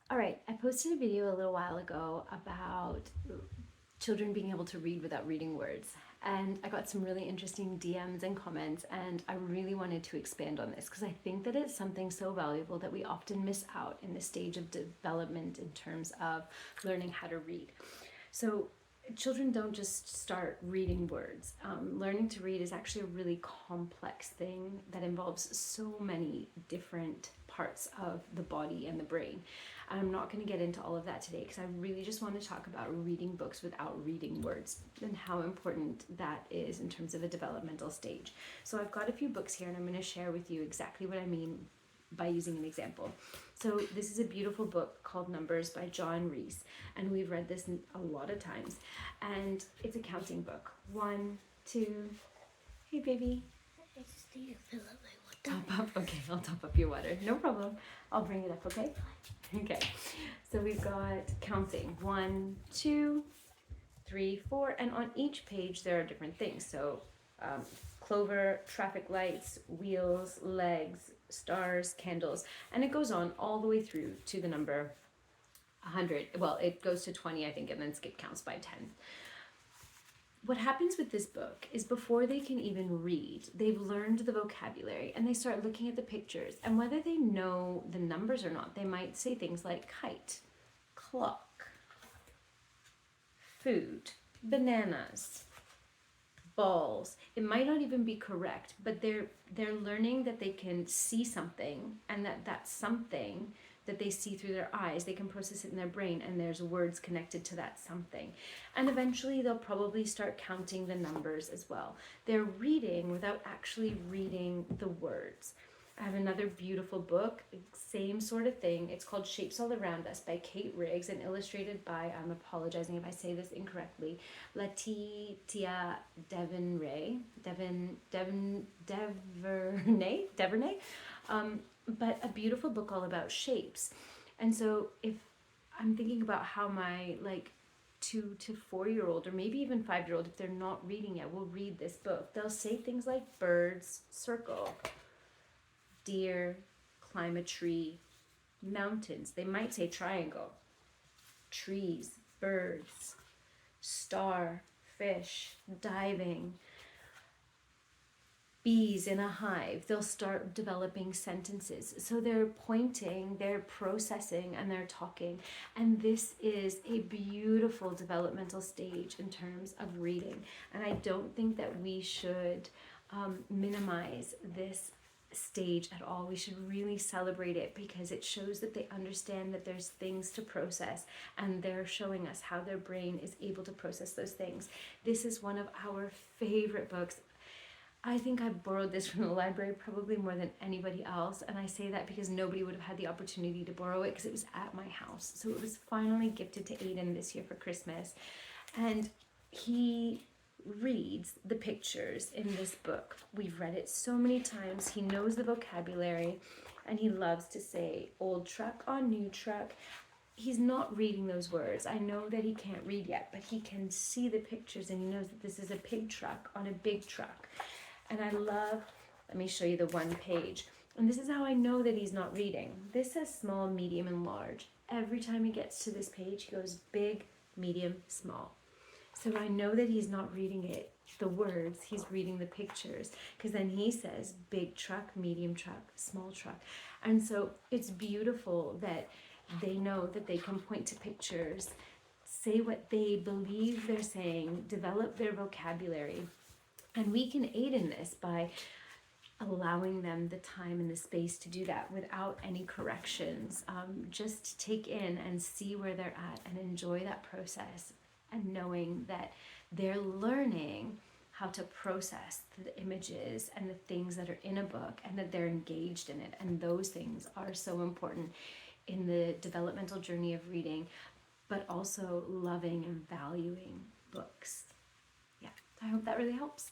All right, I posted a video a little while ago about children being able to read without reading words. And I got some really interesting DMs and comments, and I really wanted to expand on this because I think that it's something so valuable that we often miss out in the stage of development in terms of learning how to read. So, children don't just start reading words. Learning to read is actually a really complex thing that involves so many different parts of the body and the brain. I'm not going to get into all of that today because I really just want to talk about reading books without reading words and how important that is in terms of a developmental stage. So I've got a few books here and I'm going to share with you exactly what I mean by using an example. So this is a beautiful book called Numbers by John Reese, and we've read this a lot of times, and it's a counting book. 1, 2, hey baby. I just need to fill up my water. Top up, okay, I'll top up your water, no problem. I'll bring it up, okay? Okay, so we've got counting 1, 2, 3, 4, and on each page there are different things. So clover, traffic lights, wheels, legs, stars, candles, and it goes on all the way through to the number 100. Well, it goes to 20, I think, and then skip counts by 10. What happens with this book is before they can even read, they've learned the vocabulary and they start looking at the pictures. And whether they know the numbers or not, they might say things like kite, clock, food, bananas, balls. It might not even be correct, but they're learning that they can see something, and that something that they see through their eyes, they can process it in their brain, and there's words connected to that something. And eventually they'll probably start counting the numbers as well. They're reading without actually reading the words. I have another beautiful book, same sort of thing. It's called Shapes All Around Us by Kate Riggs and illustrated by, I'm apologizing if I say this incorrectly, Letitia Devernay, but a beautiful book all about shapes. And so if I'm thinking about how my 2 to 4-year-old or maybe even 5-year-old, if they're not reading it, will read this book, they'll say things like birds, circle, deer, climb a tree, mountains. They might say triangle, trees, birds, star, fish, diving, bees in a hive. They'll start developing sentences. So they're pointing, they're processing, and they're talking. And this is a beautiful developmental stage in terms of reading. And I don't think that we should minimize this stage at all. We should really celebrate it because it shows that they understand that there's things to process, and they're showing us how their brain is able to process those things. This is one of our favorite books. I think I borrowed this from the library probably more than anybody else, and I say that because nobody would have had the opportunity to borrow it because it was at my house. So it was finally gifted to Aiden this year for Christmas, and he reads the pictures in this book. We've read it so many times. He knows the vocabulary, and he loves to say old truck on new truck. He's not reading those words. I know that he can't read yet, but he can see the pictures, and he knows that this is a pig truck on a big truck. And I love, let me show you the one page. And this is how I know that he's not reading. This says small, medium, and large. Every time he gets to this page, he goes big, medium, small. So I know that he's not reading it, the words, he's reading the pictures, because then he says big truck, medium truck, small truck. And so it's beautiful that they know that they can point to pictures, say what they believe they're saying, develop their vocabulary. And we can aid in this by allowing them the time and the space to do that without any corrections. Just take in and see where they're at and enjoy that process, and knowing that they're learning how to process the images and the things that are in a book, and that they're engaged in it. And those things are so important in the developmental journey of reading, but also loving and valuing books. Yeah, I hope that really helps.